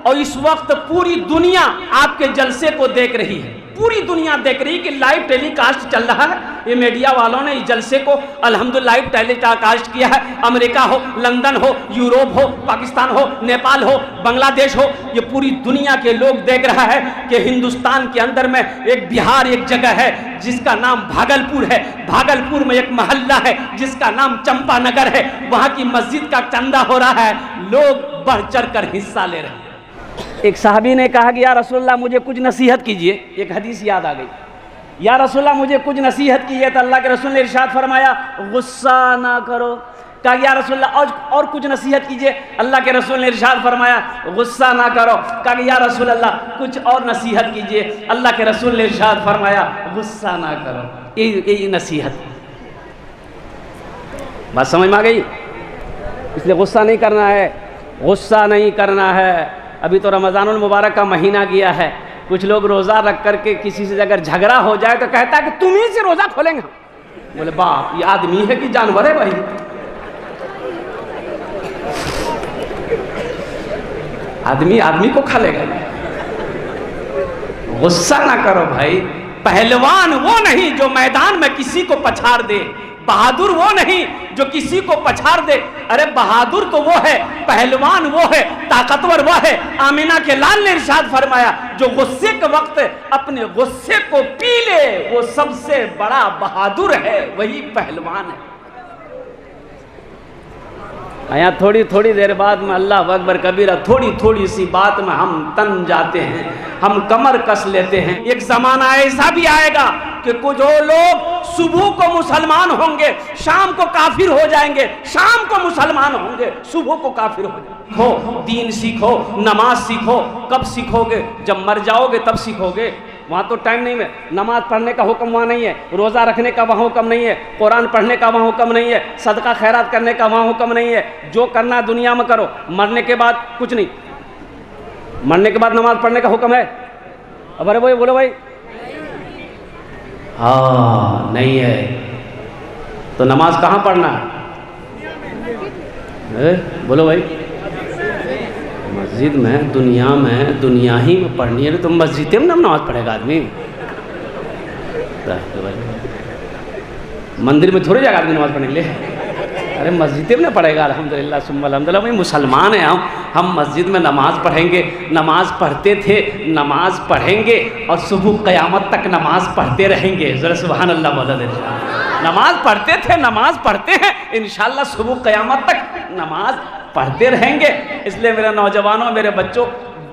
और इस वक्त पूरी दुनिया आपके जलसे को देख रही है, पूरी दुनिया देख रही है कि लाइव टेलीकास्ट चल रहा है। ये मीडिया वालों ने इस जलसे को अल्हम्दुलिल्लाह लाइव टेलीकास्ट किया है। अमेरिका हो, लंदन हो, यूरोप हो, पाकिस्तान हो, नेपाल हो, बांग्लादेश हो, ये पूरी दुनिया के लोग देख रहा है कि हिंदुस्तान के अंदर में एक बिहार एक जगह है जिसका नाम भागलपुर है। भागलपुर में एक मोहल्ला है जिसका नाम चंपानगर है। वहाँ की मस्जिद का चंदा हो रहा है, लोग बढ़ चढ़ कर हिस्सा ले रहे हैं। एक साहबी ने कहा कि या रसूलल्लाह मुझे कुछ नसीहत कीजिए। एक हदीस याद आ गई, या रसूलल्लाह मुझे कुछ नसीहत कीजिए। तो अल्लाह के रसूल ने इरशाद फरमाया गुस्सा ना करो। कहा या रसूलल्लाह और कुछ नसीहत कीजिए। अल्लाह के रसूल ने इरशाद फरमाया गुस्सा ना करो। कहा या रसूलल्लाह कुछ और नसीहत कीजिए। अल्लाह के रसूल ने इरशाद फरमाया गुस्सा ना करो। यही नसीहत, बात समझ में आ गई? इसलिए गुस्सा नहीं करना है, गुस्सा नहीं करना है। अभी तो रमज़ानुल मुबारक का महीना गया है, कुछ लोग रोज़ा रख करके किसी से अगर झगड़ा हो जाए तो कहता है कि तुम ही से रोज़ा खोलेंगे। बोले बाप, ये आदमी है कि जानवर है भाई? आदमी आदमी को खा लेगा। गुस्सा ना करो भाई। पहलवान वो नहीं जो मैदान में किसी को पछाड़ दे, बहादुर वो नहीं जो किसी को पछाड़ दे। अरे बहादुर तो वो है, पहलवान वो है, ताकतवर वो है। आमिना के लाल ने इरशाद फरमाया जो गुस्से के वक्त अपने गुस्से को पी ले वो सबसे बड़ा बहादुर है, वही पहलवान है। यहाँ थोड़ी थोड़ी देर बाद में अल्लाह अकबर कबीरा, थोड़ी थोड़ी सी बात में हम तन जाते हैं, हम कमर कस लेते हैं। एक जमाना ऐसा भी आएगा कि कुछ लोग सुबह को मुसलमान होंगे, शाम को काफिर हो जाएंगे, शाम को मुसलमान होंगे, सुबह को काफिर हो जाएंगे। हो दीन सीखो, नमाज सीखो। कब सीखोगे? जब मर जाओगे तब सीखोगे। वहाँ तो टाइम नहीं है। नमाज पढ़ने का हुक्म वहाँ नहीं है, रोज़ा रखने का वहाँ हुक्म नहीं है, कुरान पढ़ने का वहाँ हुक्म नहीं है, सदका खैरात करने का वहाँ हुक्म नहीं है। जो करना दुनिया में करो, मरने के बाद कुछ नहीं। मरने के बाद नमाज पढ़ने का हुक्म है? अब अरे भाई बोलो भाई, हाँ नहीं है तो नमाज कहाँ पढ़ना है? बोलो भाई, मस्जिद में, दुनिया में, दुनिया ही में पढ़नी है तो मस्जिद में नमाज पढ़ेगा आदमी। मंदिर में थोड़ी जाएगा आदमी नमाज पढ़ने के लिए? अरे मस्जिद में पढ़ेगा। अल्हम्दुलिल्लाह सुम्मा अल्हम्दुलिल्लाह, भाई मुसलमान हैं हम मस्जिद में नमाज पढ़ेंगे। नमाज पढ़ते थे, नमाज पढ़ेंगे और सुबह क़यामत तक नमाज पढ़ते रहेंगे। ज़रा सुभान अल्लाह बोला दे। नमाज पढ़ते थे, नमाज पढ़ते हैं, इंशाअल्लाह सुबह क़यामत तक नमाज पढ़ते रहेंगे। इसलिए मेरे नौजवानों, मेरे बच्चों,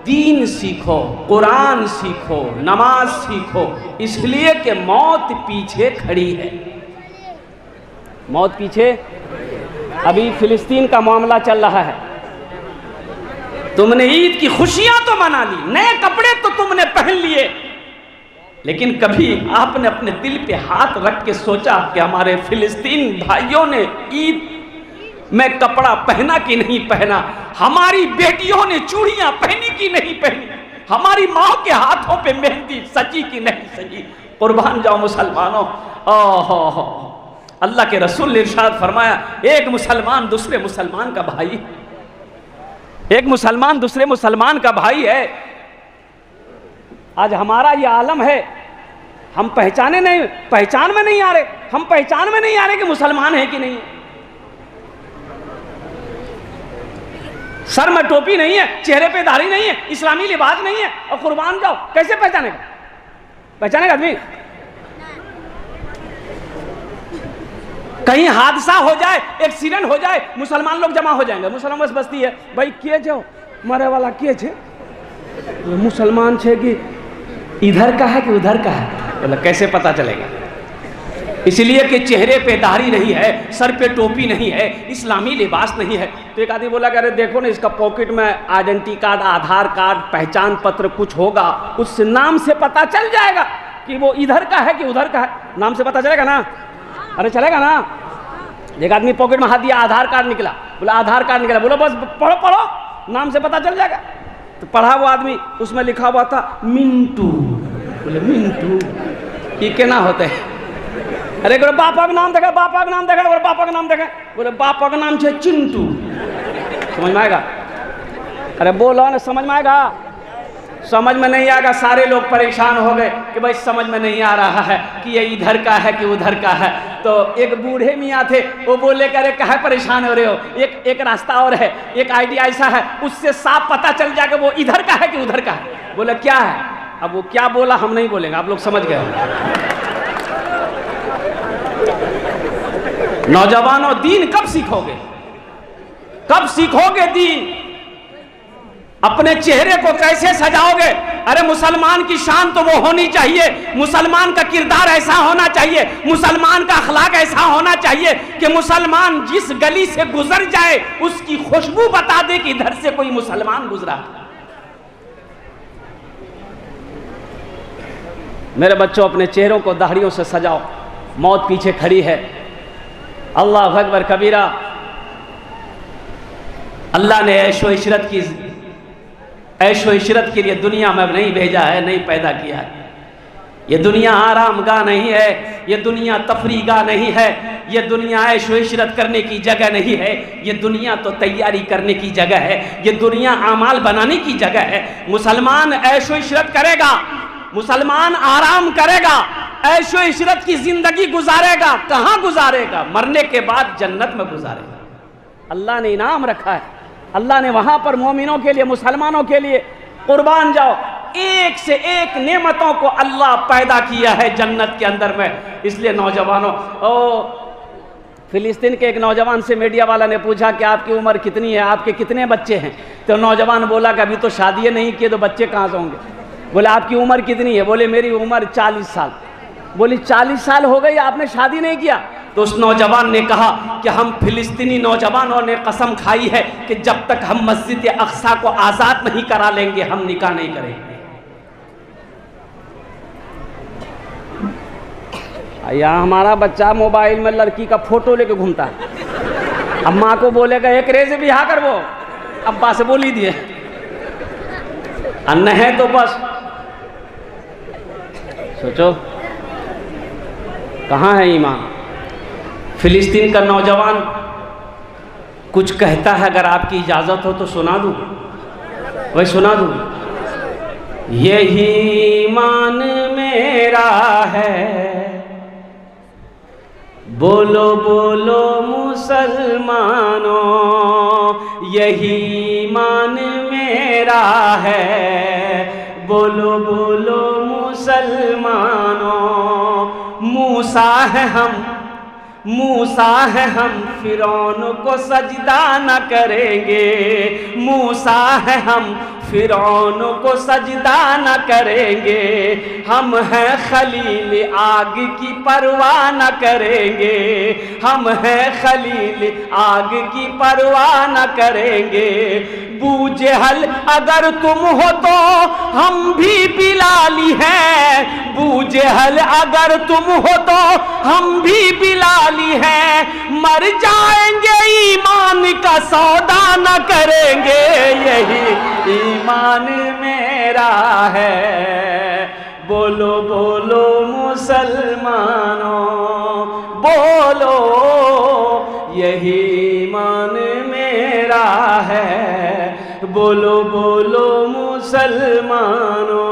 दीन सीखो, कुरान सीखो, नमाज सीखो, इसलिए कि मौत पीछे खड़ी है। मौत पीछे। अभी फिलिस्तीन का मामला चल रहा है। तुमने ईद की खुशियां तो मना ली, नए कपड़े तो तुमने पहन लिए, लेकिन कभी आपने अपने दिल पे हाथ रख के सोचा कि हमारे फिलिस्तीन भाइयों ने ईद में कपड़ा पहना कि नहीं पहना? हमारी बेटियों ने चूड़ियां पहनी कि नहीं पहनी? हमारी माँ के हाथों पे मेहंदी सजी कि नहीं सजी? कुर्बान जाओ मुसलमानों। ओहो, अल्लाह के रसूल ने इरशाद फरमाया एक मुसलमान दूसरे मुसलमान का भाई, एक मुसलमान दूसरे मुसलमान का भाई है। आज हमारा ये आलम है, हम पहचान में नहीं आ रहे, हम पहचान में नहीं आ रहे कि मुसलमान है कि नहीं। सर में टोपी नहीं है, चेहरे पे दाढ़ी नहीं है, इस्लामी लिबास नहीं है, और कुर्बान जाओ, कैसे पहचानेगा? पहचानेगा आदमी? कहीं हादसा हो जाए, एक्सीडेंट हो जाए, मुसलमान लोग जमा हो जाएंगे। मुसलमान बस बस्ती है भाई, किए छो मरे वाला किए छे, मुसलमान छे कि इधर का है कि उधर का है, मतलब कैसे पता चलेगा? इसलिए कि चेहरे पे दाढ़ी नहीं है, सर पे टोपी नहीं है, इस्लामी लिबास नहीं है। तो एक आदमी बोला कि अरे देखो ना, इसका पॉकेट में आइडेंटिटी कार्ड, आधार कार्ड, पहचान पत्र कुछ होगा, उस नाम से पता चल जाएगा कि वो इधर का है कि उधर का है। नाम से पता चलेगा ना? अरे चलेगा ना? एक आदमी पॉकेट में हाथ दिया, आधार कार्ड निकला, बोला आधार कार्ड निकला, बोलो बस पढ़ो पढ़ो, नाम से पता चल जाएगा। तो पढ़ा वो आदमी, उसमें लिखा हुआ था मिंटू। बोले मिंटू ये क्या ना होते हैं? अरे बापा का नाम देखा, बापा का नाम देखा, बापा का नाम देखा, बोले बापा का नाम है चिंटू। समझ में आएगा? अरे बोलो ना, समझ में आएगा? समझ में नहीं आएगा। सारे लोग परेशान हो गए कि भाई समझ में नहीं आ रहा है कि ये इधर का है कि उधर का है। तो एक बूढ़े मियाँ थे, वो बोले कि अरे काहे परेशान हो रहे हो, एक रास्ता और है, एक आइडिया ऐसा है, उससे साफ पता चल जाएगा वो इधर का है कि उधर का है। बोले क्या है? अब वो क्या बोला हम नहीं बोलेंगे, आप लोग समझ गए। नौजवानों, दीन कब सीखोगे? कब सीखोगे दीन? अपने चेहरे को कैसे सजाओगे? अरे मुसलमान की शान तो वो होनी चाहिए, मुसलमान का किरदार ऐसा होना चाहिए, मुसलमान का अखलाक ऐसा होना चाहिए कि मुसलमान जिस गली से गुजर जाए उसकी खुशबू बता दे कि इधर से कोई मुसलमान गुजरा। मेरे बच्चों, अपने चेहरों को दाढ़ियों से सजाओ, मौत पीछे खड़ी है। अल्लाह अकबर कबीरा। अल्लाह ने ऐशो इशरत के लिए दुनिया में नहीं भेजा है, नहीं पैदा किया है। ये दुनिया आराम गाह नहीं है, ये दुनिया तफरी गाह नहीं है, ये दुनिया ऐशो इशरत करने की जगह नहीं है, ये दुनिया तो तैयारी करने की जगह है, ये दुनिया आमाल बनाने की जगह है। मुसलमान ऐशो इशरत करेगा, मुसलमान आराम करेगा, ऐशो इशरत की जिंदगी गुजारेगा। कहाँ गुजारेगा? मरने के बाद जन्नत में गुजारेगा। अल्लाह ने इनाम रखा है, अल्लाह ने वहां पर मोमिनों के लिए, मुसलमानों के लिए कुर्बान जाओ। एक से एक नेमतों को अल्लाह पैदा किया है जन्नत के अंदर में। इसलिए नौजवानों, फिलिस्तीन के एक नौजवान से मीडिया वाला ने पूछा कि आपकी उम्र कितनी है, आपके कितने बच्चे हैं? तो नौजवान बोला कि अभी तो शादी नहीं किए तो बच्चे कहाँ से होंगे। बोले आपकी उम्र कितनी है? बोले मेरी उम्र 40 साल। बोली 40 साल हो गई, आपने शादी नहीं किया? तो उस नौजवान ने कहा कि हम फिलिस्तीनी नौजवानों ने कसम खाई है कि जब तक हम मस्जिद अक्सा को आज़ाद नहीं करा लेंगे हम निकाह नहीं करेंगे। यहाँ हमारा बच्चा मोबाइल में लड़की का फोटो लेके घूमता है। अब माँ को बोलेगा एक रेज़े बिहा कर, वो अब्बा से बोली दिए, अन्य है तो बस सोचो कहाँ है ईमान। फिलिस्तीन का नौजवान कुछ कहता है, अगर आपकी इजाज़त हो तो सुना दूँ? वही सुना दूँ। यही ईमान मेरा है, बोलो बोलो मुसलमानों, यही ईमान मेरा है, बोलो बोलो मुसलमानों। मूसा है हम फिरौन को सजदा न करेंगे, मूसा है हम फिरौन को सजदा न करेंगे, हम हैं खलील आग की परवाह न करेंगे, हम हैं खलील आग की परवाह न करेंगे। बूजहल अगर तुम हो तो हम भी बिलाली हैं, बूजहल अगर तुम हो तो हम भी बिलाली हैं, मर जाएंगे ईमान का सौदा न करेंगे, यही ईमान मेरा है, बोलो बोलो मुसलमानों, बोलो यही ईमान मेरा है, बोलो बोलो मुसलमानों।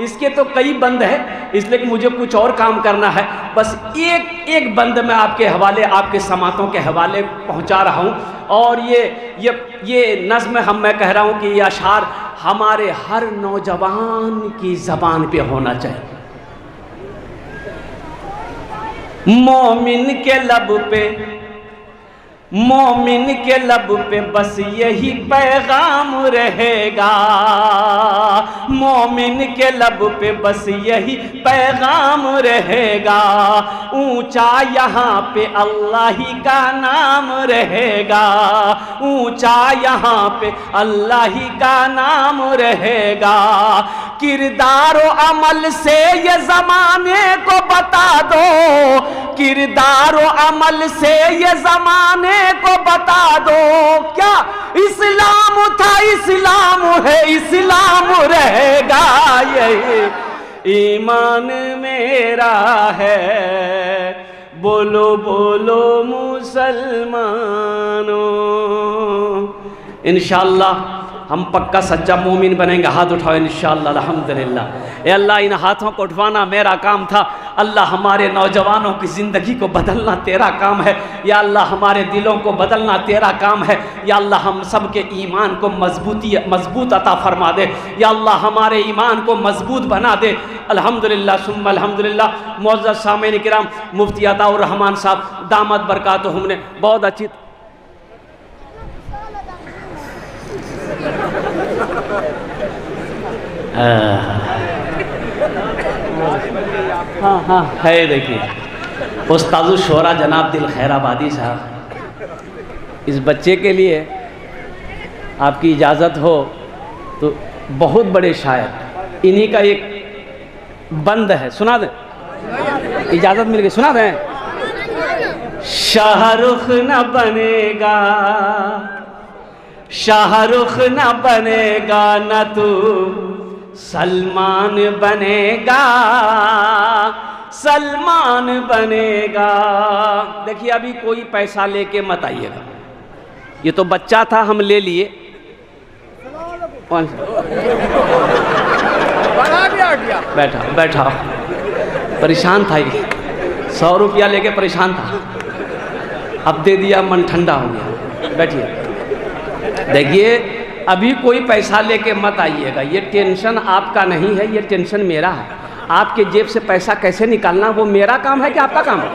इसके तो कई बंद है, इसलिए कि मुझे कुछ और काम करना है। बस एक एक बंद मैं आपके हवाले, आपके समातों के हवाले पहुंचा रहा हूं। और ये नज़्म मैं कह रहा हूं कि ये अशार हमारे हर नौजवान की ज़बान पे होना चाहिए। मोमिन के लब पे बस यही पैगाम रहेगा, मोमिन के लब पे बस यही पैगाम रहेगा, ऊंचा यहाँ पे अल्लाह ही का नाम रहेगा, ऊंचा यहाँ पे अल्लाह ही का नाम रहेगा। किरदार और अमल से ये ज़माने को बता दो, किरदार और अमल से ये ज़माने को बता दो, क्या इस्लाम था इस्लाम है इस्लाम रहेगा, यही ईमान मेरा है, बोलो बोलो मुसलमानों, इंशाअल्लाह हम पक्का सच्चा मोमिन बनेंगे। हाथ उठाओ इंशाअल्लाह। अल्हम्दुलिल्लाह। ए अल्लाह, इन हाथों को उठवाना मेरा काम था। अल्लाह, हमारे नौजवानों की ज़िंदगी को बदलना तेरा काम है। या अल्लाह, हमारे दिलों को बदलना तेरा काम है। या अल्लाह, हम सब के ईमान को मजबूत अता फरमा दे। या अल्लाह, हमारे ईमान को मजबूत बना दे। अल्हम्दुलिल्लाह सुम्मा अल्हम्दुलिल्लाह। मुअज़्ज़ज़ सामीन किराम, मुफ्ती अताउर रहमान साहब दामद बरकातुहुम ने बहुत अच्छी हाँ है। देखिए उस्तादुल शोरा जनाब दिल खैराबादी साहब, इस बच्चे के लिए आपकी इजाज़त हो तो बहुत बड़े शायर, इन्हीं का एक बंद है, सुना दें? इजाज़त मिल गई, सुना दें? शाहरुख न बनेगा, शाहरुख न बनेगा न तू सलमान बनेगा, सलमान बनेगा। देखिए अभी कोई पैसा लेके मत आइएगा, ये तो बच्चा था हम ले लिए। कौन सा? बैठा बैठा, परेशान था ये, 100 रुपया लेके परेशान था, अब दे दिया, मन ठंडा हो गया। बैठिए। देखिए अभी कोई पैसा लेके मत आइएगा, ये टेंशन आपका नहीं है, ये टेंशन मेरा है। आपके जेब से पैसा कैसे निकालना वो मेरा काम है कि आपका काम है?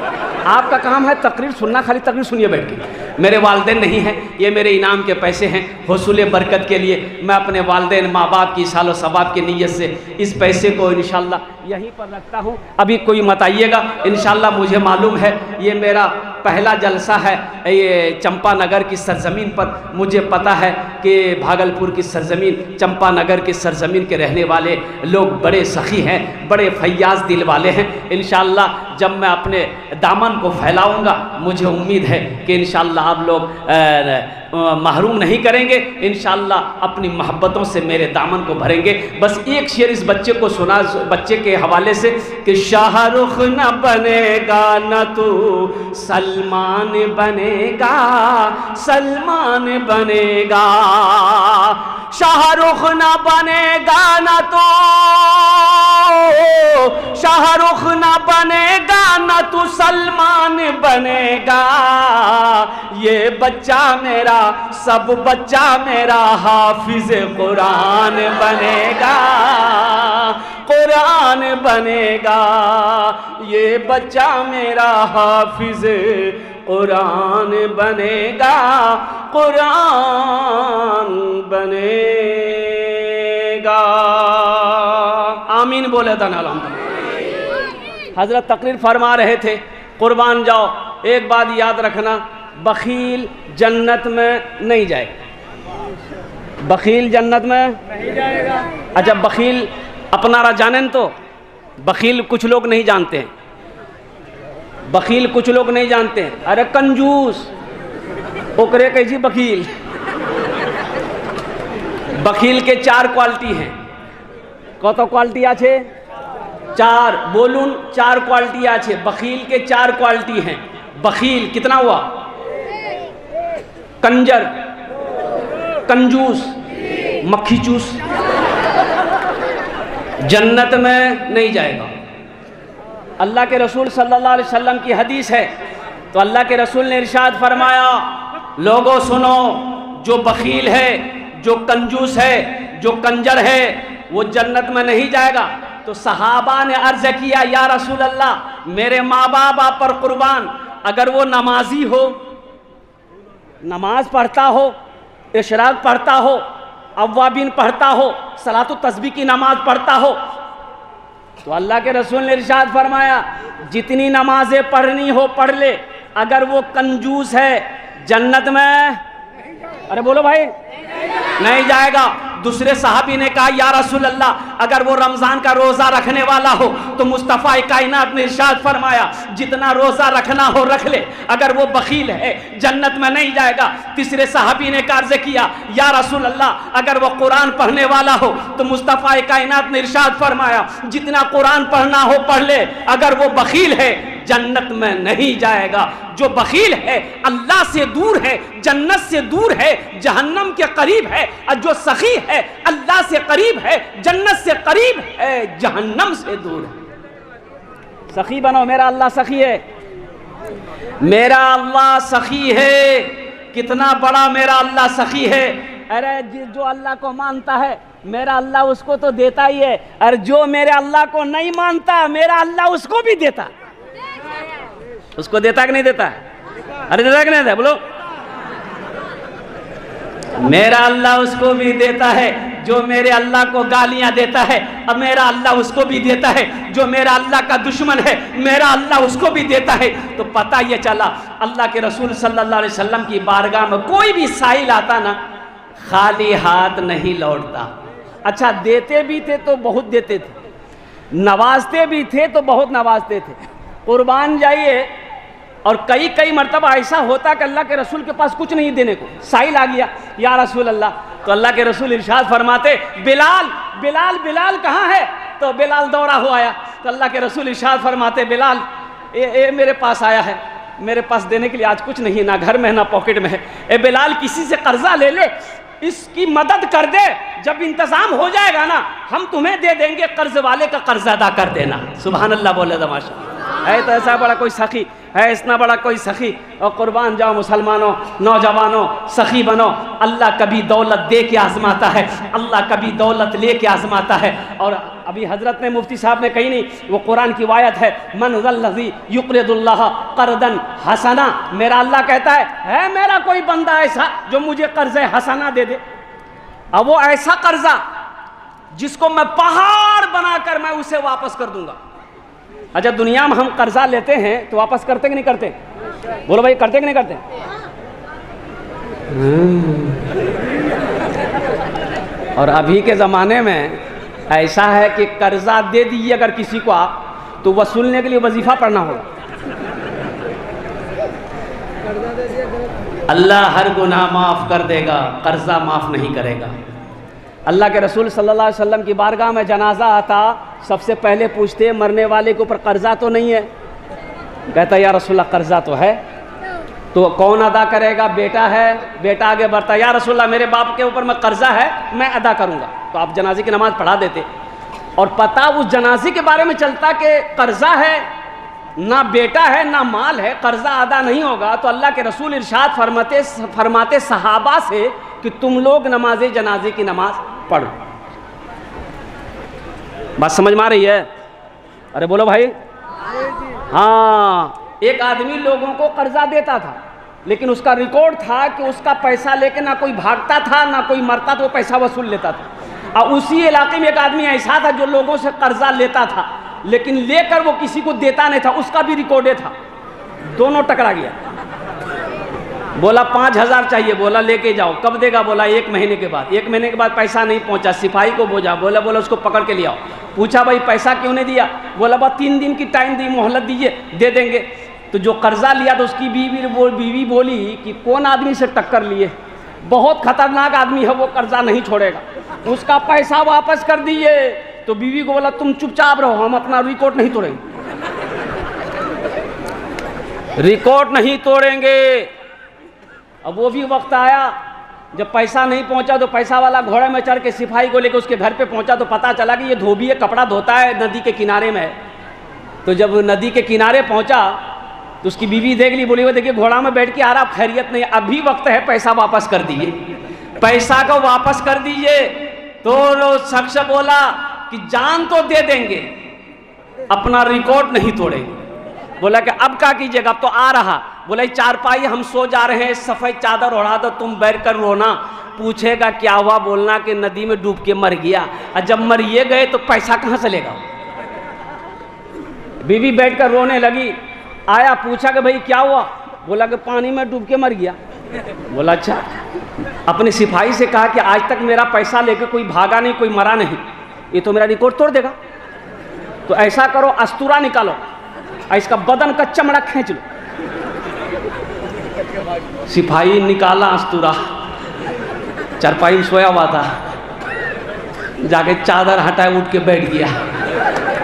आपका काम है तकरीर सुनना, खाली तकरीर सुनिए बैठ के। मेरे वालिदैन नहीं हैं, ये मेरे इनाम के पैसे हैं हुसूल बरकत के लिए। मैं अपने वालिदैन माँ बाप की सालो सवाब की नीयत से इस पैसे को इंशाल्लाह यहीं पर रखता हूँ। अभी कोई मत आइएगा इंशाल्लाह। मुझे मालूम है ये मेरा पहला जलसा है ये चंपानगर की सरज़मीन पर। मुझे पता है कि भागलपुर की सरज़मीन, चंपानगर की सरज़मीन के रहने वाले लोग बड़े सखी हैं, बड़े फैयाज़ दिल वाले हैं। इंशाल्लाह जब मैं अपने दामन को फैलाऊंगा, मुझे उम्मीद है कि इंशाल्लाह आप लोग महरूम नहीं करेंगे। इंशाल्लाह अपनी मोहब्बतों से मेरे दामन को भरेंगे। बस एक शेर इस बच्चे को सुना, बच्चे के हवाले से, कि शाहरुख न बनेगा न तू सलमान बनेगा, सलमान बनेगा। शाहरुख न बनेगा न तो, शाहरुख न बनेगा न तू सलमान बनेगा। ये बच्चा मेरा, सब बच्चा मेरा हाफिज कुरान बनेगा, कुरान बनेगा। ये बच्चा मेरा हाफिज कुरान बनेगा, कुरान बनेगा। आमीन बोले था अल्हम्दुलिल्लाह। हजरत तकरीर फरमा रहे थे, कुर्बान जाओ। एक बात याद रखना, बखील जन्नत में नहीं जाएगा। बखील जन्नत में नहीं जाएगा। अच्छा बखील अपनारा जाने तो, बखील कुछ लोग नहीं जानते हैं, बखील कुछ लोग नहीं जानते हैं। अरे कंजूस ओकरे कैसी बखील। बखील के 4 क्वालिटी हैं। कत क्वालिटी आछे? 4 बोलून 4 क्वालिटी आछे। बखील के 4 क्वालिटी हैं। बखील कितना हुआ? कंजर, कंजूस, मक्खी चूस। जन्नत में नहीं जाएगा। अल्लाह के रसूल सल्लल्लाहु अलैहि वसल्लम की हदीस है, तो अल्लाह के रसूल ने इरशाद फरमाया, लोगों सुनो, जो बखील है, जो कंजूस है, जो कंजर है, वो जन्नत में नहीं जाएगा। तो सहाबा ने अर्ज किया, या रसूल अल्लाह, मेरे माँ बाप आप पर कुर्बान, अगर वो नमाजी हो, नमाज पढ़ता हो, इशराक पढ़ता हो, अव्वाबीन पढ़ता हो, सलातु तस्बीह की नमाज पढ़ता हो, तो अल्लाह के रसूल ने इरशाद फरमाया, जितनी नमाजें पढ़नी हो पढ़ ले, अगर वो कंजूस है जन्नत में, अरे बोलो भाई, नहीं जाएगा। दूसरे सहाबी ने कहा, या रसूल अल्लाह, अगर वो रमज़ान का रोज़ा रखने वाला हो तो मुस्तफ़ा कायनात ने इरशाद फरमाया जितना रोज़ा रखना हो रख ले, अगर वो बखील है जन्नत में नहीं जाएगा। तीसरे सहाबी ने अर्ज़ किया या रसूल अल्लाह, अगर वो कुरान पढ़ने वाला हो तो मुस्तफ़ा कायनात ने इरशाद फरमाया जितना कुरान पढ़ना हो पढ़ ले, अगर वो बखील है जन्नत में नहीं जाएगा। जो बखील है अल्लाह से दूर है, जन्नत से दूर है, जहन्नम के करीब है, और जो सखी है अल्लाह से करीब है, जन्नत से करीब है, जहन्नम से दूर है। सखी बनो, मेरा अल्लाह सखी है, मेरा अल्लाह सखी है। कितना बड़ा मेरा अल्लाह सखी है। अरे जो अल्लाह को मानता है मेरा अल्लाह उसको तो देता ही है, और जो मेरे अल्लाह को नहीं मानता मेरा अल्लाह उसको भी देता। उसको देता कि नहीं देता? अरे देता कि नहीं देता? बोलो। मेरा अल्लाह उसको भी देता है जो मेरे अल्लाह को गालियां देता है, अब मेरा अल्लाह उसको भी देता है। जो मेरा अल्लाह का दुश्मन है मेरा अल्लाह उसको भी देता है। तो पता ये चला अल्लाह के रसूल सल्लल्लाहु अलैहि वसल्लम की बारगाह में कोई भी साइल आता ना, खाली हाथ नहीं लौटता। अच्छा, देते भी थे तो बहुत देते थे, नवाजते भी थे तो बहुत नवाजते थे। कुर्बान जाइए, और कई कई मरतबा ऐसा होता कि अल्लाह के रसूल के पास कुछ नहीं देने को, साइल आ गया या रसूल अल्लाह, तो अल्लाह के रसूल इरशाद फरमाते बिलाल बिलाल बिलाल कहाँ है? तो बिलाल दौड़ा हुआ आया, तो अल्लाह के रसूल इरशाद फरमाते बिलाल ए मेरे पास आया है, मेरे पास देने के लिए आज कुछ नहीं, ना घर में है ना पॉकेट में है। ए बिलाल किसी से कर्जा ले ले, इसकी मदद कर दे, जब इंतजाम हो जाएगा ना हम तुम्हें दे देंगे, कर्ज वाले का कर्ज अदा कर देना। सुभान अल्लाह बोले तमाशा है। तो ऐसा बड़ा कोई सखी है, इतना बड़ा कोई सखी। और कुर्बान जाओ मुसलमानों, नौजवानों, सखी बनो। अल्लाह कभी दौलत दे के आजमाता है, अल्लाह कभी दौलत ले के आजमाता है। और अभी हजरत ने मुफ्ती साहब ने कही नहीं, वो कुरान की आयत है, मन ज़ल्लज़ी युक़रिदुल्लाह क़र्दन हसना। मेरा अल्लाह कहता है मेरा कोई बंदा ऐसा जो मुझे कर्ज़ हसना दे दे। अब वो ऐसा कर्जा जिसको मैं पहाड़ बनाकर मैं उसे वापस कर दूंगा। अच्छा, दुनिया में हम कर्जा लेते हैं तो वापस करते कि नहीं करते? बोलो भाई, करते कि नहीं करते? और अभी के ज़माने में ऐसा है कि कर्जा दे दीजिए अगर किसी को आप, तो वसूलने के लिए वजीफा पढ़ना होगा। अल्लाह हर गुनाह माफ़ कर देगा, कर्जा माफ़ नहीं करेगा। अल्लाह के रसूल सल्लल्लाहु अलैहि वसल्लम की बारगाह में जनाजा आता, सबसे पहले पूछते मरने वाले के ऊपर कर्जा तो नहीं है? कहता या रसूलल्लाह कर्जा तो है। तो कौन अदा करेगा? बेटा है। बेटा आगे बढ़ता, या रसूलल्लाह मेरे बाप के ऊपर मैं कर्जा है, मैं अदा करूँगा। तो आप जनाजे की नमाज़ पढ़ा देते, और पता उस जनाजे के बारे में चलता कि कर्जा है, ना बेटा है ना माल है, कर्जा अदा नहीं होगा। तो अल्लाह के रसूल इरशाद फरमाते सहाबा से कि तुम लोग नमाज जनाजे की नमाज पढ़ो। बात समझ में आ रही है? अरे बोलो भाई। हाँ, एक आदमी लोगों को कर्जा देता था, लेकिन उसका रिकॉर्ड था कि उसका पैसा लेके ना कोई भागता था ना कोई मरता, तो वो पैसा वसूल लेता था। और उसी इलाके में एक आदमी ऐसा था जो लोगों से कर्जा लेता था, लेकिन लेकर वो किसी को देता नहीं था, उसका भी रिकॉर्ड था। दोनों टकरा गया। बोला 5,000 चाहिए, बोला लेके जाओ। कब देगा? बोला 1 महीने के बाद। 1 महीने के बाद पैसा नहीं पहुंचा, सिपाही को बोझा, बोला उसको पकड़ के ले आओ। पूछा भाई पैसा क्यों नहीं दिया? बोला बस 3 दिन की टाइम दी, मोहलत दीजिए, दे देंगे। तो जो कर्जा लिया तो उसकी बीवी बोली कि कौन आदमी से टक्कर लिए, बहुत खतरनाक आदमी है वो, कर्जा नहीं छोड़ेगा, उसका पैसा वापस कर दीजिए। तो बीवी को बोला तुम चुपचाप रहो, हम अपना रिकॉर्ड नहीं तोड़ेंगे, रिकॉर्ड नहीं तोड़ेंगे। अब वो भी वक्त आया जब पैसा नहीं पहुंचा, तो पैसा वाला घोड़े में चढ़ के सिपाही को लेकर उसके घर पे पहुंचा, तो पता चला कि ये धोबी है, कपड़ा धोता है, नदी के किनारे में है। तो जब नदी के किनारे पहुंचा तो उसकी बीवी देख ली, बोली वो देखिए घोड़ा में बैठ के आ रहा, खैरियत नहीं, अभी वक्त है, पैसा वापस कर दीजिए, पैसा को वापस कर दीजिए। तो शख्स बोला कि जान तो दे देंगे, अपना रिकॉर्ड नहीं तोड़ेंगे। बोला कि अब क्या कीजिएगा? अब तो आ रहा। बोला चारपाई हम सो जा रहे हैं, सफ़ेद चादर ओढ़ा दो, तुम बैठ कर रोना, पूछेगा क्या हुआ, बोलना कि नदी में डूब के मर गया। और जब मरिए गए तो पैसा कहाँ से लेगा? बीवी बैठ कर रोने लगी। आया, पूछा कि भाई क्या हुआ? बोला कि पानी में डूब के मर गया। बोला अच्छा। अपने सिपाही से कहा कि आज तक मेरा पैसा लेकर कोई भागा नहीं, कोई मरा नहीं, ये तो मेरा रिकॉर्ड तोड़ देगा। तो ऐसा करो, अस्तूरा निकालो, इसका बदन का चमड़ा खींच लो। सिपाही निकाला अस्तूरा, चारपाई में सोया हुआ था, जाके चादर हटाए उठ के बैठ गया,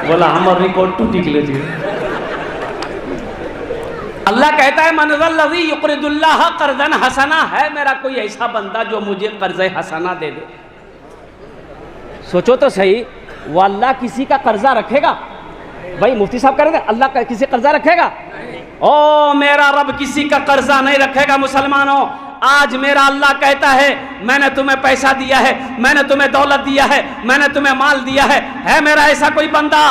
बोला हमारा रिकॉर्ड टूटी लीजिए। अल्लाह कहता है मनज़ल्लज़ी युक़रिदुल्लाह क़र्ज़न हसना, है मेरा कोई ऐसा बंदा जो मुझे कर्ज़ हसना दे दे। सोचो तो सही, वो अल्लाह किसी का कर्जा रखेगा? भाई मुफ्ती साहब कह रहे थे अल्लाह का किसी कर्जा रखेगा? ओ मेरा रब किसी का कर्जा नहीं रखेगा। मुसलमानों, आज मेरा अल्लाह कहता है मैंने तुम्हें पैसा दिया है, मैंने तुम्हें दौलत दिया है, मैंने तुम्हें माल दिया है मेरा ऐसा कोई बंदा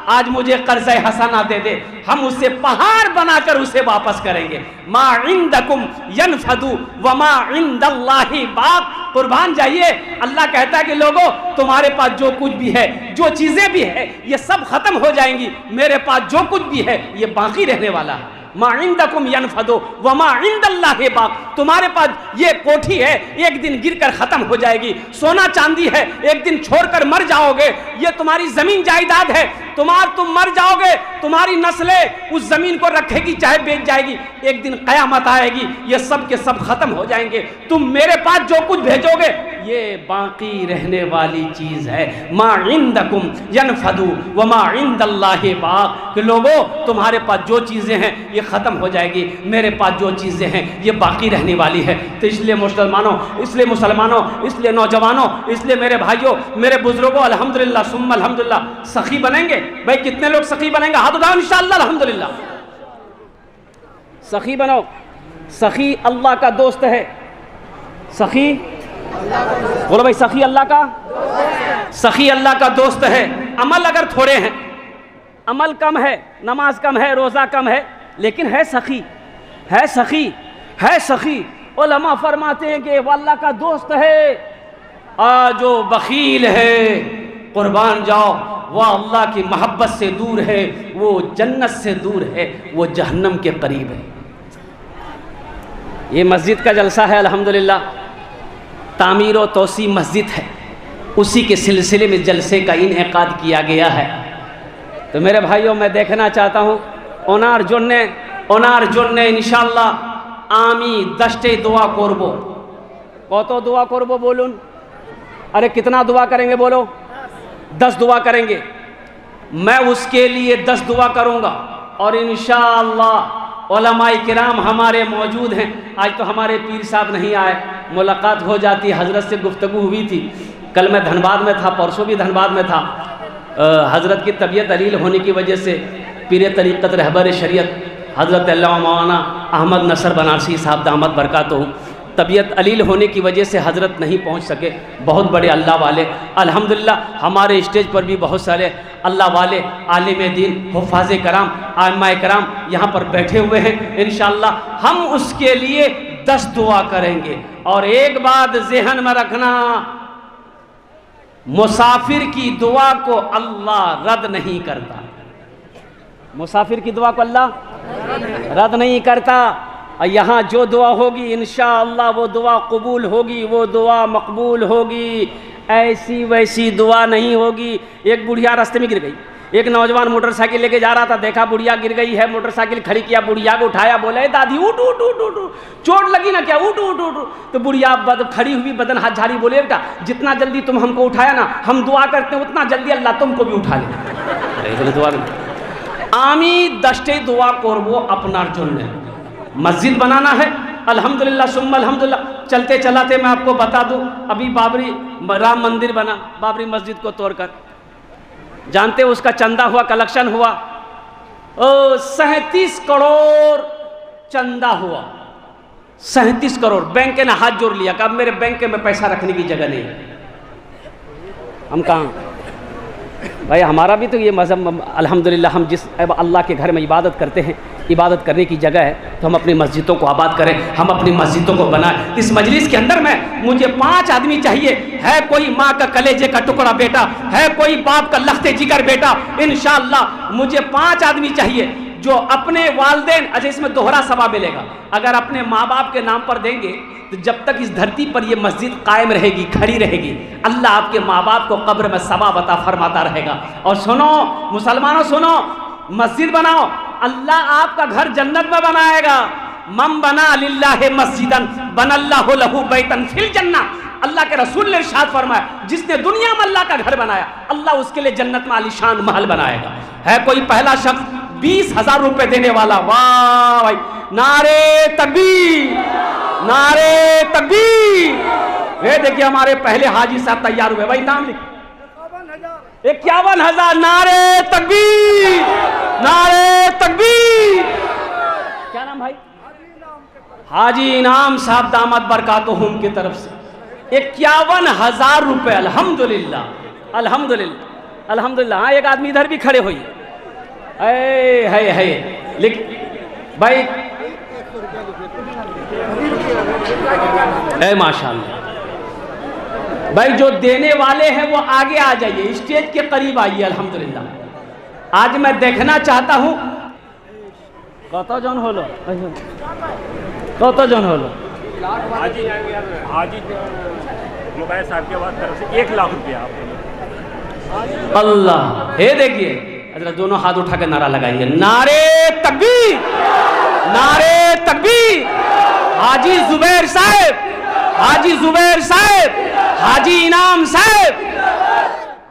आज मुझे कर्ज़ हसना दे दे, हम उससे पहाड़ बनाकर उसे वापस करेंगे। मा इंदकुम यनफदु व मा इंदल्लाहि बाक़। कुर्बान जाइए, अल्लाह कहता है कि लोगों तुम्हारे पास जो कुछ भी है, जो चीजें भी है, ये सब खत्म हो जाएंगी, मेरे पास जो कुछ भी है ये बाकी रहने वाला है। मा इंदकुम यनफदु व मा इंदल्लाहि बाक़। तुम्हारे पास ये कोठी है, एक दिन गिरकर खत्म हो जाएगी, सोना चांदी है, एक दिन छोड़कर मर जाओगे, ये तुम्हारी जमीन जायदाद है, तुम मर जाओगे, तुम्हारी नस्लें उस जमीन को रखेगी चाहे बेच जाएगी, एक दिन कयामत आएगी, ये सब के सब खत्म हो जाएंगे। तुम मेरे पास जो कुछ भेजोगे ये बाकी रहने वाली चीज है। मा इंदकुम यनफदु व मा इंदल्लाहि बाक़। कि लोगों तुम्हारे पास जो चीजें हैं ये खत्म हो जाएगी, मेरे पास जो चीजें हैं ये बाकी रहने वाली है। तो इसलिए मुसलमानों, इसलिए नौजवानों, इसलिए मेरे भाइयों, मेरे बुजुर्गों, अल्हम्दुलिल्लाह सुम्मा अल्हम्दुलिल्लाह सखी बनेंगे। भाई कितने लोग सखी बनेंगे? हाथ उठाओ इंशाअल्लाह। अल्हम्दुलिल्लाह सखी बनो। सखी अल्लाह का दोस्त है। सखी बोलो भाई, सखी अल्लाह का, सखी अल्लाह का दोस्त है। अमल अगर थोड़े हैं, अमल कम है, नमाज कम है, रोजा कम है, लेकिन है सखी, है सखी, है सखी। उलमा फरमाते हैं कि वो अल्लाह का दोस्त है। जो बखील है कुर्बान जाओ, वह अल्लाह की मोहब्बत से दूर है, वो जन्नत से दूर है, वो जहन्नम के करीब है। ये मस्जिद का जलसा है अल्हम्दुलिल्लाह, तामीर व तोसी मस्जिद है, उसी के सिलसिले में जलसे का इनेकाद किया गया है। तो मेरे भाइयों, मैं देखना चाहता हूँ ओनार जोन्ने इंशाअल्लाह आमी दस्ते दुआ करबो। कत दुआ करबो बोलून? अरे कितना दुआ करेंगे बोलो? 10 दुआ करेंगे। मैं उसके लिए 10 दुआ करूँगा और इंशाअल्लाह उलमाए किराम हमारे मौजूद हैं। आज तो हमारे पीर साहब नहीं आए, मुलाकात हो जाती, हज़रत से गुफ्तगू हुई थी। कल मैं धनबाद में था, परसों भी धनबाद में था। हज़रत की तबीयत अलील होने की वजह से पीर तरीक़त रहबर शरीयत हज़रत अल्लामा मौलाना अहमद नसर बनारसी साहब दामद बरकातहू तबीयत अलील होने की वजह से हज़रत नहीं पहुंच सके। बहुत बड़े अल्लाह वाले, अल्हम्दुलिल्लाह हमारे स्टेज पर भी बहुत सारे अल्लाह वाले आलिम दीन, हुफ़ाज़ कराम, आइम्मा कराम यहाँ पर बैठे हुए हैं। इंशाअल्लाह हम उसके लिए 10 दुआ करेंगे। और एक बात ज़हन में रखना, मुसाफिर की दुआ को अल्लाह रद्द नहीं करता। मुसाफिर की दुआ को अल्लाह रद्द नहीं करता। और यहाँ जो दुआ होगी इंशाअल्लाह वो दुआ कबूल होगी, वो दुआ मकबूल होगी। ऐसी वैसी दुआ नहीं होगी। एक बुढ़िया रास्ते में गिर गई, एक नौजवान मोटरसाइकिल लेके जा रहा था, देखा बुढ़िया गिर गई है, मोटरसाइकिल खड़ी किया, बुढ़िया को उठाया, बोले दादी उठ उठ उठ उठ, चोट लगी ना क्या, उठ उठ उठ। तो बुढ़िया खड़ी हुई, बदन हाथ झाड़ी, बोले बेटा जितना जल्दी तुम हमको उठाया ना, हम दुआ करते हैं उतना जल्दी अल्लाह तुमको भी उठा ले। दुआ आमी दस्ते दुआ करबो अपनार जोन्ने। मस्जिद बनाना है अल्हम्दुलिल्लाह सुम्मा अल्हम्दुलिल्लाह। चलते चलाते मैं आपको बता दूं, अभी बाबरी राम मंदिर बना, बाबरी मस्जिद को तोड़कर, जानते हो उसका चंदा हुआ, कलेक्शन हुआ 37 करोड़ चंदा हुआ। 37 करोड़। बैंक ने हाथ जोड़ लिया, कहा मेरे बैंक में पैसा रखने की जगह नहीं। हम कहाँ भाई, हमारा भी तो ये मज़हब अल्हम्दुलिल्लाह, हम जिस अल्लाह के घर में इबादत करते हैं, इबादत करने की जगह है, तो हम अपनी मस्जिदों को आबाद करें, हम अपनी मस्जिदों को बनाएं। इस मजलिस के अंदर में मुझे 5 आदमी चाहिए। है कोई माँ का कलेजे का टुकड़ा बेटा, है कोई बाप का लख्ते जिगर बेटा, इंशाअल्लाह मुझे 5 आदमी चाहिए जो अपने वालिदैन, अच्छा इसमें दोहरा सवाब मिलेगा, अगर अपने माँ बाप के नाम पर देंगे तो जब तक इस धरती पर ये मस्जिद कायम रहेगी, खड़ी रहेगी, अल्लाह आपके माँ बाप को कब्र में सवाब अता फरमाता रहेगा। और सुनो मुसलमानों, सुनो, मस्जिद बनाओ, अल्लाह आपका घर जन्नत में बनाएगा। मम बना लिल्लाहि मस्जिदन बनल्लाहु लहू बैतन फिल जन्नह, अल्लाह के रसूल ने इरशाद फरमाया, जिसने दुनिया में अल्लाह का घर बनाया, अल्लाह उसके लिए जन्नत में आलीशान महल बनाएगा। है कोई पहला शख्स 20,000 रुपए देने वाला? वाह भाई, नारे तकबीर, नारे तकबीर। ये देखिए हमारे पहले हाजी साहब तैयार हुए, भाई नाम लिख, 51,000। नारे तकबीर, नारे तकबीर। क्या नाम भाई? हाजी इनाम साहब दामद बरकातुहुम की तरफ से 51,000 रुपए। अल्हम्दुलिल्लाह, अल्हम्दुलिल्लाह, अल्हम्दुलिल्लाह। हाँ, एक आदमी इधर भी खड़े हुई है लेकिन भाई माशाअल्लाह भाई, जो देने वाले हैं वो आगे आ जाइए, स्टेज के करीब आइए। अल्हम्दुलिल्लाह आज मैं देखना चाहता हूँ कतजन हलो, कतजन हलो। हाजी जुबैर साहब के बाद तरफ से 1 लाख रुपया। अल्लाह, हे देखिए, अगर दोनों हाथ उठा के नारा लगाइए, नारे तकबीर, नारे तकबीर। हाजी जुबैर साहब, हाजी जुबैर साहब, हाजी इनाम साहब,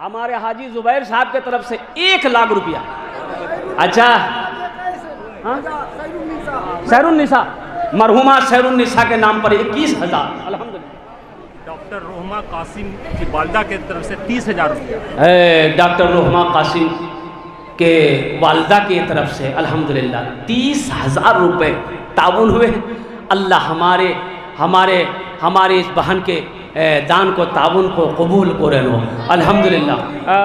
हमारे हाजी जुबैर साहब के तरफ से 1 लाख रुपया। अच्छा, सैरुन्निसा, मरहुमा सैरुन्निसा के नाम पर 21,000। अल्हम्दुलिल्लाह। डॉक्टर रोहमा कासिम की वालदा के तरफ से 30,000 रुपया। डॉक्टर रोहमा कासिम के वालदा की तरफ से अल्हम्दुलिल्लाह 30,000 रुपये ताउन हुए। अल्लाह हमारे हमारे हमारे इस बहन के दान को, ताउन को कबूल करें। अल्हम्दुलिल्लाह।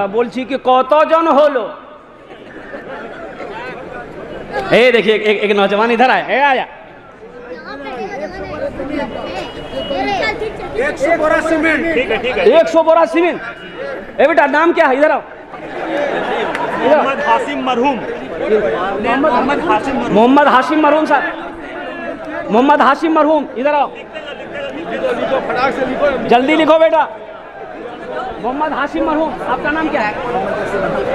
बोलছি कि কতজন হলো? देखिए एक नौजवान इधर आया, आया। 100 बोरा सीमेंट। ठीक है, ठीक है। 100 बोरा सीमेंट। बेटा नाम क्या है? इधर आओ। मोहम्मद हाशिम मरहूम। मोहम्मद हाशिम मरहूम साहब, मोहम्मद हाशिम मरहूम, इधर आओ। जल्दी लिखो बेटा। मोहम्मद हाशिम मरहूम, आपका नाम क्या है?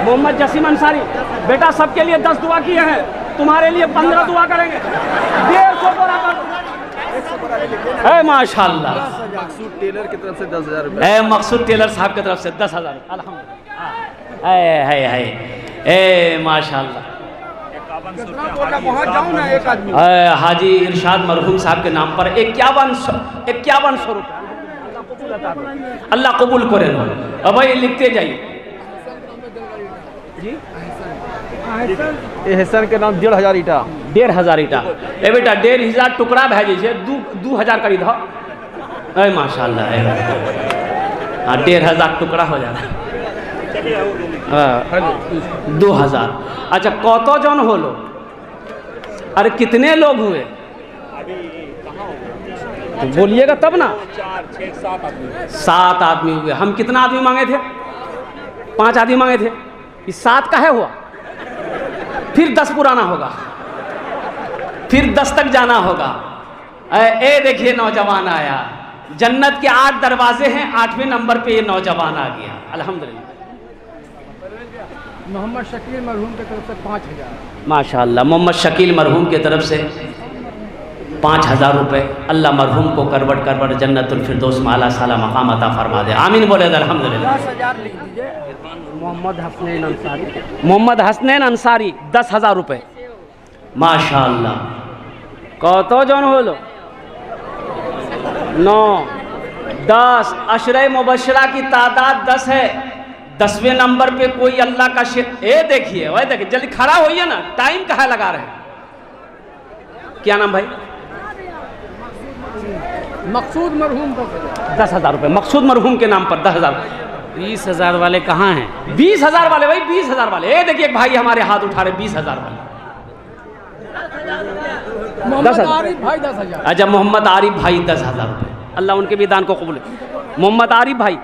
मोहम्मद जसीम अंसारी। बेटा सबके लिए 10 दुआ किए हैं, तुम्हारे लिए 15 दुआ करेंगे। 150 बोरा है माशाअल्लाह। मकसूद टेलर की तरफ से 10,000 रुपये। मकसूद टेलर साहब की तरफ से 10,000। अल्हम्दुलिल्लाह। है माशाअल्लाह। हाजी इरशाद मरहूम साहब के नाम पर 5100 रुपये। अल्लाह कबूल करे। अब भाई लिखते जाइए जी। एहसन के नाम 1,500 ईटा। 1,500 ईटा। ए बेटा 1,500 टुकड़ा भेजे छै, 2,000 करी दो। माशाअल्लाह। हाँ 1,500 टुकड़ा हो जा रहा। 2,000। अच्छा कतजन होलो? अरे कितने लोग हुए? तो बोलिएगा तब ना। 4, 6, 7 आदमी। 7 आदमी हुए। हम कितना आदमी मांगे थे? 5 आदमी मांगे थे। इस 7 का है हुआ, फिर 10 पुराना होगा, फिर 10 तक जाना होगा। देखिए नौजवान आया। जन्नत के 8 दरवाजे हैं, 8वें नंबर पे ये नौजवान आ गया। अल्हम्दुलिल्लाह। मोहम्मद शकील मरहूम की तरफ से 5,000। माशाअल्लाह। मोहम्मद शकील मरहूम की तरफ से 5,000 रुपये। अल्लाह मरहूम को करवट करवट जन्नतुल फिरदौस में आला साला मकाम अता फरमा दे। आमीन बोले अल्हम्दुलिल्लाह। 10,000 लिख दीजिए। मोहम्मद हसनैन अंसारी। मोहम्मद हसनैन अंसारी 10,000 रुपये। माशाअल्लाह। कतजन हलो? 9, 10। अशरे मुबशरा की तादाद 10 है। 10वें नंबर पे कोई अल्लाह का देखिए, वह देखिए, जल्दी खड़ा होइए ना, टाइम कहाँ लगा रहे हैं? क्या नाम भाई? मकसूद मरहूम। 10,000 रुपये मकसूद मरहूम के नाम पर 10,000। 20,000 वाले कहाँ हैं? 20,000 वाले भाई, 20,000 वाले। ये देखिए भाई हमारे हाथ उठा रहे 20,000 वाले। मोहम्मद आरिफ भाई 10,000। अच्छा मोहम्मद आरिफ भाई 10,000 रुपये। अल्लाह उनके भी दान को कबूल। मोहम्मद आरिफ भाई,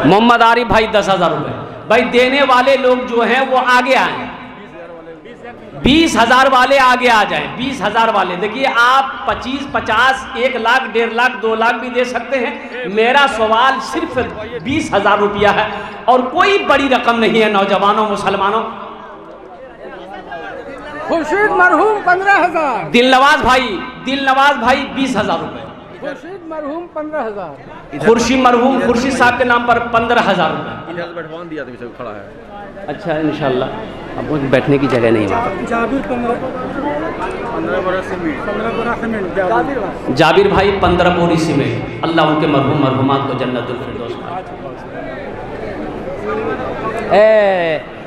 मोहम्मद आरिफ भाई 10,000 रुपये। भाई देने वाले लोग जो हैं वो आगे आए, 20,000 वाले आगे आ जाएं, 20,000 वाले। देखिए आप 25, 50, 1 लाख, 1.5 लाख, 2 लाख भी दे सकते हैं। मेरा सवाल सिर्फ 20,000 रुपया है और कोई बड़ी रकम नहीं है। नौजवानों, मुसलमानों, खुर्शीद मरहूम 15,000, दिलनवाज भाई 20,000 रुपए। खुर्शीद मरहूम 15,000, खुर्शीद मरहूम खुर्शीद साहब के नाम पर 15,000 रुपए। इधर बैठवान दिया तो खड़ा है। अच्छा, इंशाल्लाह। अब वो बैठने की जगह नहीं है। जाबिर 15 बरस सीमेंट, जाबिर भाई 15 बोरी सीमेंट। अल्लाह उनके मरहूम मरहूमात को जन्नतुल फिरदौस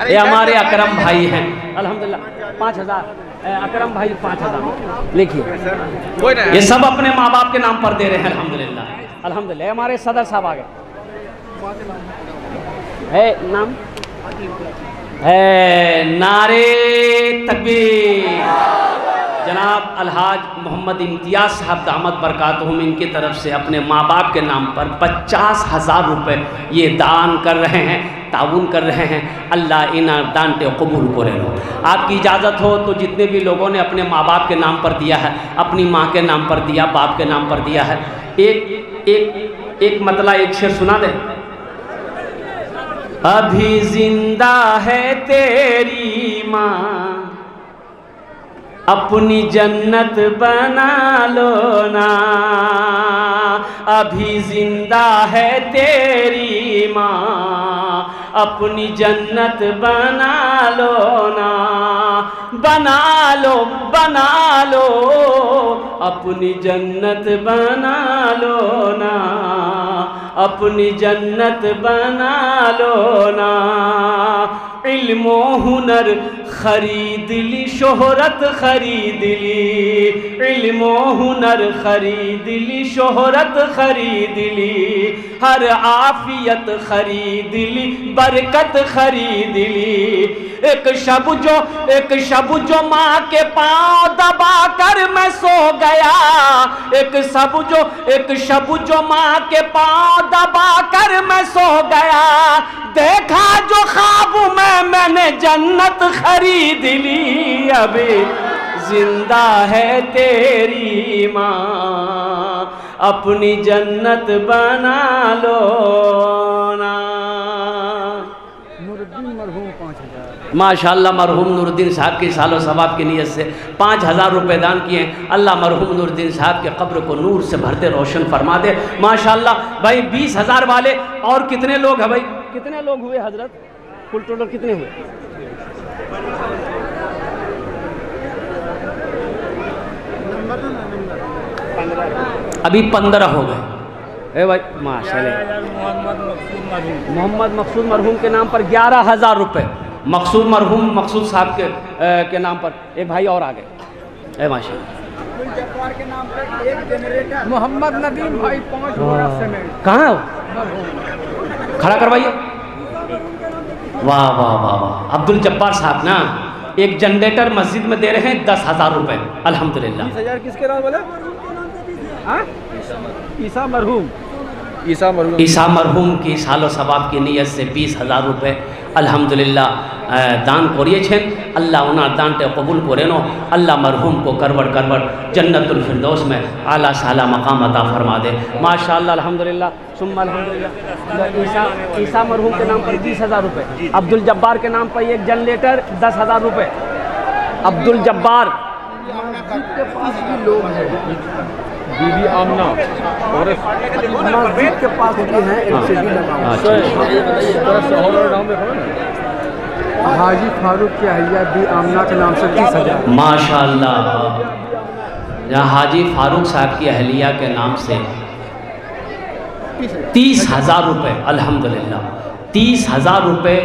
ये हमारे अकरम भाई हैं अल्हम्दुलिल्लाह। 5,000 अकरम भाई 5,000 लिखिए। ये सब अपने माँ बाप के नाम पर दे रहे हैं अल्हम्दुलिल्लाह अल्हम्दुलिल्लाह। हमारे सदर साहब आ गए है, नाम है नारे तकबीर। जनाब अलहाज मोहम्मद इम्तियाज़ साहब दामद बरकातहुम, इनकी तरफ से अपने माँ बाप के नाम पर 50,000 रुपये ये दान कर रहे हैं, ताउन कर रहे हैं। अल्लाह इन दान के कबूल करे लो। आपकी इजाज़त हो तो जितने भी लोगों ने अपने माँ बाप के नाम पर दिया है, अपनी माँ के नाम पर दिया, बाप के नाम पर दिया है, एक मतलब एक शेर सुना दे। अभी जिंदा है तेरी माँ, अपनी जन्नत बना लो ना। अभी जिंदा है तेरी माँ, अपनी जन्नत बना लो ना। बना लो, बना लो, अपनी जन्नत बना लो ना। अपनी जन्नत बना लो ना। इल्म हुनर खरीद ली, शोहरत खरीद ली। इल्म हुनर खरीद ली, शोहरत खरीद ली। हर आफियत खरीद ली, बरकत खरीद ली। एक शब जो माँ के पाँव दबा कर मैं सो गया। एक शब जो माँ के पाँव दबा कर मैं सो गया। देखा जो ख्वाब में मैंने जन्नत खरीद ली। अभी जिंदा है तेरी माँ, अपनी जन्नत बना लो ना। माशाअल्लाह मरहूम नूरुद्दीन साहब की सालो सवाब की नीयत से 5,000 रुपये दान किए। अल्लाह मरहूम नूरुद्दीन साहब के कब्र को नूर से भरते रोशन फरमा दे। माशाअल्लाह भाई 20,000 वाले और कितने लोग हैं भाई? कितने लोग हुए हजरत? फुल टोटल कितने हुए? अभी 15 हो गए। भाई माशाअल्लाह। मोहम्मद मकसूद मरहूम के नाम पर 11,000 रुपये। मकसूद मरहूम मकसूद साहब के नाम पर एक भाई और आ गए। माशाअल्लाह। मोहम्मद नदीम भाई 5 बोरा सीमेंट। कहाँ हो? खड़ा करवाइए। वाह वाह वाह वाह। अब्दुल जब्बार साहब ना एक जनरेटर मस्जिद में दे रहे हैं 10,000 रुपये अल्हम्दुलिल्लाह। 20,000 किसके नाम बोले? ईसा मरहूम ईसा मरहूम की सालो सवाब की नीयत से 20,000 रुपये अल्हम्दुलिल्लाह दान करिए। अल्लाह उना दान ते कबूल करे नो। अल्लाह मरहूम को करवट करवट जन्नतुल फिरदौस में आला साला मकाम अता फरमा दे। माशाअल्लाह अल्हम्दुलिल्लाह सुम्मा अल्हम्दुलिल्लाह। ईसा मरहूम के नाम पर 20,000 रुपये। अब्दुल जब्बार के नाम पर एक जनरेटर 10,000 रुपये। अब्दुल जब्बार के पास भी लोग हैं, बीबी आमना और मस्जिद के पास भी हैं। एलसीडी लगा हाजी फारूक की अहलिया बी आमना के नाम से 30,000। माशाअल्लाह। जहाँ हाजी फारूक साहब की अहलिया के नाम से 30,000 रुपये अल्हम्दुलिल्लाह। 30,000 रुपये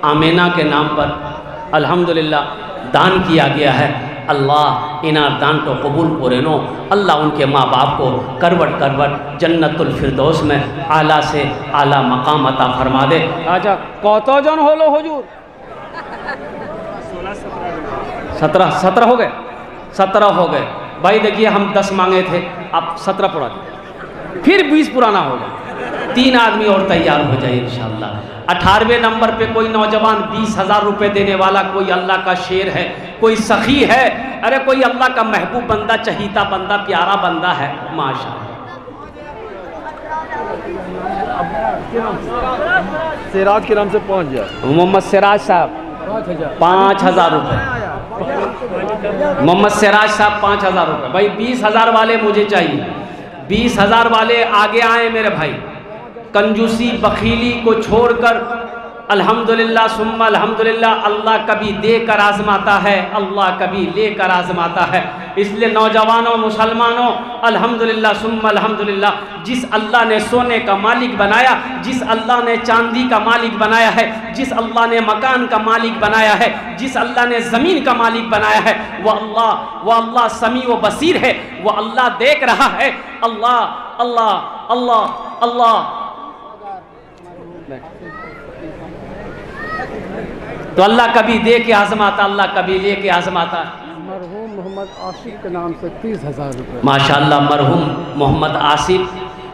आमेना के नाम पर अल्हम्दुलिल्लाह दान किया गया है। अल्लाह इना दान को कबूल करे नो। अल्लाह उनके माँ बाप को करवट करवट जन्नतुल फिरदौस में आला से आला मकाम अता फरमा दे। अच्छा कतजन होलो हुजूर? 17 हो गए। 17 हो गए भाई। देखिए हम 10 मांगे थे, आप 17 पूरा दिए, फिर 20 पुराना हो गया। 3 आदमी और तैयार हो जाए इंशाअल्लाह। 18वें नंबर पे कोई नौजवान 20,000 रुपये देने वाला, कोई अल्लाह का शेर है, कोई सखी है, अरे कोई अल्लाह का महबूब बंदा, चहीता बंदा, प्यारा बंदा है, माशाअल्लाह। सिराज के नाम से पहुंच गया। मोहम्मद सिराज साहब 5,000 रुपये। मोहम्मद सिराज साहब 5,000 रुपये। भाई 20,000 वाले मुझे चाहिए, 20,000 वाले आगे आए मेरे भाई। कंजूसी बखीली को छोड़कर अल्हम्दुलिल्लाह सुम्मा अल्हम्दुलिल्लाह, अल्लाह कभी देकर आजमाता है, अल्लाह कभी लेकर आजमाता है। इसलिए नौजवानों मुसलमानों, अल्हम्दुलिल्लाह सुम्मा अल्हम्दुलिल्लाह, जिस अल्लाह ने सोने का मालिक बनाया, जिस अल्लाह ने चांदी का मालिक बनाया है, जिस अल्लाह ने मकान का मालिक बनाया है, जिस अल्लाह ने ज़मीन का मालिक बनाया है, वो अल्लाह समी व बसीर है, वो अल्लाह देख रहा है। अल्लाह अल्लाह अल्लाह अल्लाह। तो अल्लाह कभी दे के आजमाता, अल्लाह कभी ले के आजमाता। मरहूम मोहम्मद आसिफ के नाम से 30,000 रुपये। माशाअल्लाह, मरहूम मोहम्मद आसिफ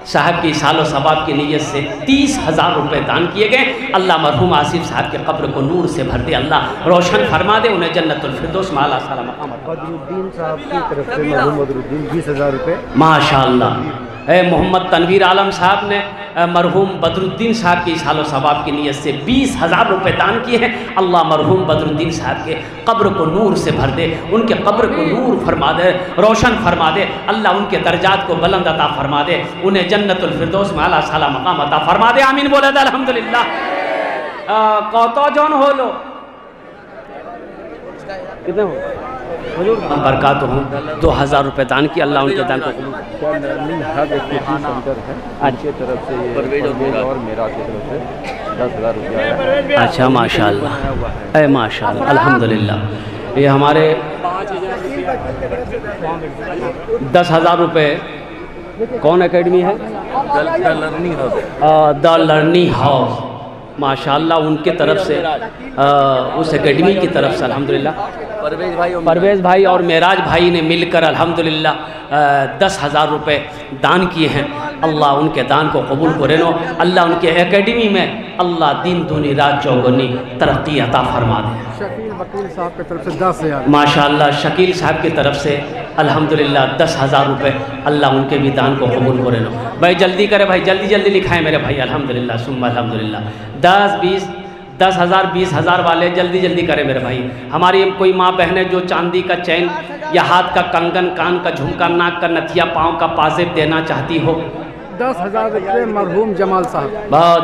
साहब की सालो सवाब की नीयत से 30,000 रुपये दान किए गए। अल्लाह मरहूम आसिफ साहब के कब्र को नूर से भर दे, अल्लाह रोशन फरमा दे, उन्हें जन्नतुल फिरदौस में आला साला मकाम। बदरुद्दीन साहब की तरफ से मरहूम बदरुद्दीन 20,000 रुपये। माशाअल्लाह। मोहम्मद तनवीर आलम साहब ने मरहूम बदरुद्दीन साहब की सालो सवाब की नीयत से 20,000 रुपये दान किए हैं। अल्लाह मरहूम बदरुद्दीन साहब के कब्र को नूर से भर दे, उनके कब्र को नूर फरमा दे, रोशन फरमा दे। अल्लाह उनके दर्जात को बुलंद अता फरमा दे, उन्हें जन्नतुल फिरदौस में आला साला मकाम अता फरमा दे। आमीन बोले दे अल्हम्दुलिल्लाह। कौतो जौन हो लो कितने हो बरकत हूँ। 2,000 रुपये दान किया, अल्लाह उनके दान को अच्छी तरफ से परवेज और मेरा की तरफ से 10,000 रुपया। अच्छा माशाअल्लाह, माशाअल्लाह अल्हम्दुलिल्लाह। ये हमारे 10,000 रुपये कौन एकेडमी है? The learning house. माशाअल्लाह उनके तरफ से उस एकेडमी की तरफ से अल्हम्दुलिल्लाह परवेज़ भाई और मेराज भाई ने मिलकर अल्हम्दुलिल्लाह 10,000 रुपये दान किए हैं। अल्लाह उनके दान को कबूल करे नो। अल्लाह उनके एकेडमी में अल्लाह दिन दूनी रात चौगुनी तरक्की अता फरमा दे। शकील वकील साहब की तरफ से 10,000। माशाअल्लाह शकील साहब की तरफ से अल्हम्दुलिल्लाह 10,000 रुपये। अल्लाह उनके भी दान को कबूल करे नो। भाई जल्दी करे भाई, जल्दी जल्दी लिखाएं मेरे भाई। अल्हम्दुलिल्लाह सुम्मा अल्हम्दुलिल्लाह। 10, 20, 10,000, 20,000 वाले जल्दी जल्दी करें मेरे भाई। हमारी कोई माँ बहनें जो चांदी का चैन या हाथ का कंगन, कान का झुमका, नाक का नथिया, पाँव का पाजेब देना चाहती हो, 10,000 रुपये मरहूम जमाल साहब।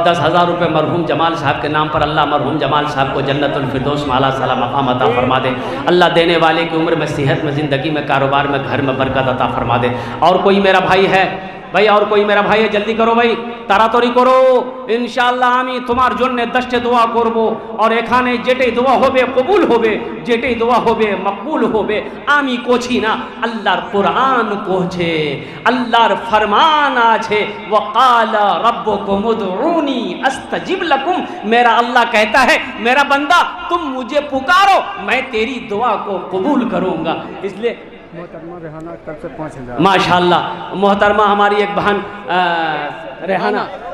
10,000 रुपये मरहूम जमाल साहब के नाम पर अल्लाह मरहूम जमाल साहब को जन्नतुल फिरदौस में आला साला मकाम अता फरमा दे। अल्लाह देने वाले की उम्र में, सेहत में, ज़िंदगी में, कारोबार में, घर में बरकत अता फरमा दे। और कोई मेरा भाई है भाई, और कोई मेरा भाई है, जल्दी करो भाई, तारातरी करो इंशाअल्लाह। आमी तुम्हार जन्ने दस्ते दुआ करबो और एखाने जेटे दुआ होबे कबूल होबे, जेटे दुआ होबे मकबूल होबे। आमी कोछी ना, अल्लाहर कुरान कोछे, अल्लाहर फरमान आछे, वक़ाला रब्बुकुम उदऊनी अस्तजिब लकुम। मेरा अल्लाह कहता है मेरा बंदा तुम मुझे पुकारो, मैं तेरी दुआ को कबूल करूँगा। इसलिए मोहतरमा रेहाना की तरफ से 5,000। माशाअल्लाह मोहतरमा हमारी एक बहन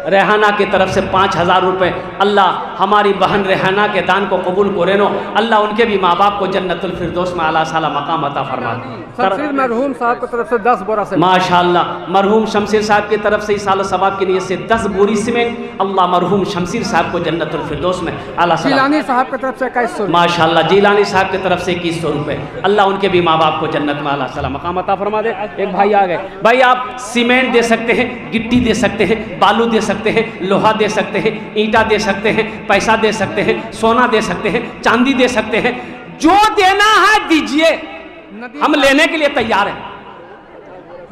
रेहाना की तरफ से 5,000 रुपये। अल्लाह हमारी बहन रेहाना के दान को कबूल करे नो। अल्लाह उनके भी माँ बाप को जन्नतुल फिरदौस में आला साला मकाम अता फरमा दे। शमशीर मरहूम साहब की तरफ से 10 बोरा से। माशाअल्लाह मरहूम शमशीर साहब की तरफ से इस साल सवाब की नीयत से 10 बोरी सीमेंट। अल्लाह मरहूम शमशीर साहब को जन्नतुल फिरदौस में आला साला। जिलानी साहब की तरफ से 2100। माशाअल्लाह जिलानी साहब की तरफ से 2100 रुपये। अल्लाह उनके भी माँ बाप को जन्नत में आला साला मकाम अता फरमा दे। एक भाई आ गए भाई, आप सीमेंट दे सकते हैं, गिट्टी दे सकते हैं, बालू दे सकते हैं, लोहा दे सकते हैं, ईंटा दे सकते हैं, पैसा दे सकते हैं, सोना दे सकते हैं, चांदी दे सकते हैं, जो देना है दीजिए, हम लेने के लिए तैयार हैं।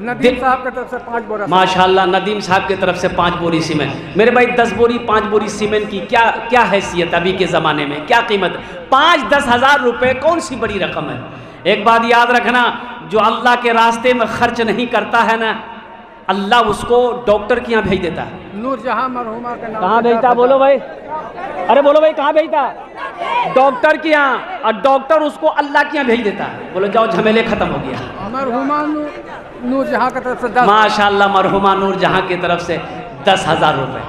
नदीम साहब की तरफ से 5 बोरा। माशाअल्लाह नदीम साहब की तरफ से 5 बोरी सीमेंट। मेरे भाई 10 बोरी 5 बोरी सीमेंट की क्या हैसियत अभी के ज़माने में, क्या कीमत? 5-10 हज़ार रुपये कौन सी बड़ी रकम है। एक बात याद रखना, जो अल्लाह के रास्ते में खर्च नहीं करता है ना, अल्लाह उसको डॉक्टर के यहाँ भेज देता है। नूरजहां मरहूमा के नाम। कहाँ भेजता बोलो भाई, अरे बोलो भाई कहाँ भेजता? डॉक्टर के यहाँ, और डॉक्टर उसको अल्लाह के यहाँ भेज देता है। बोलो जाओ झमेले खत्म हो गया। मरहूमा नूरजहां की तरफ से 10। माशाअल्लाह मरहुमा नूरजहां की तरफ से 10,000 रुपये।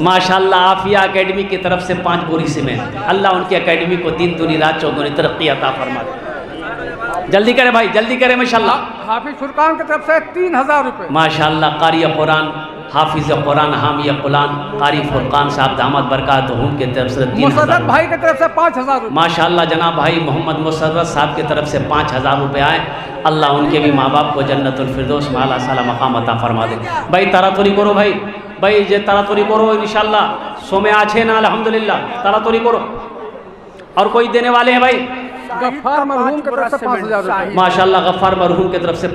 माशाल्लाह आफिया एकेडमी की तरफ से 5 बोरी सीमेंट। अल्लाह उनकी एकेडमी को दिन दूनी रात चौगुनी तरक्की अता फरमा दे। जल्दी करें भाई, जल्दी करें माशाल्लाह। हाफिज फुरकान की तरफ से 3,000 रुपये। माशाल्लाह कारी कुरान, हाफिज कुरान, हामी कुरान, कारी फुरकान साहब दामद बरकातहुम की तरफ से 3,000 मुसद्दक भाई की तरफ से 5,000 रुपये। माशाल्लाह जनाब भाई मोहम्मद मुसर्रत साहब की तरफ से 5,000 रुपये आए। अल्लाह उनके भी माँ बाप को जन्नतुल फिरदौस में आला साला मकाम अता फरमा दे। भाई तारातुरी करो भाई, भाई जे तारातुरी करो इंशाल्लाह सोमे आछे ना अल्हम्दुलिल्लाह तारातुरी करो। और कोई देने वाले हैं भाई? गफ्फार मरहूम की तरफ से 5,000 रुपये। माशाल्लाह गफ्फार मरहूम की तरफ से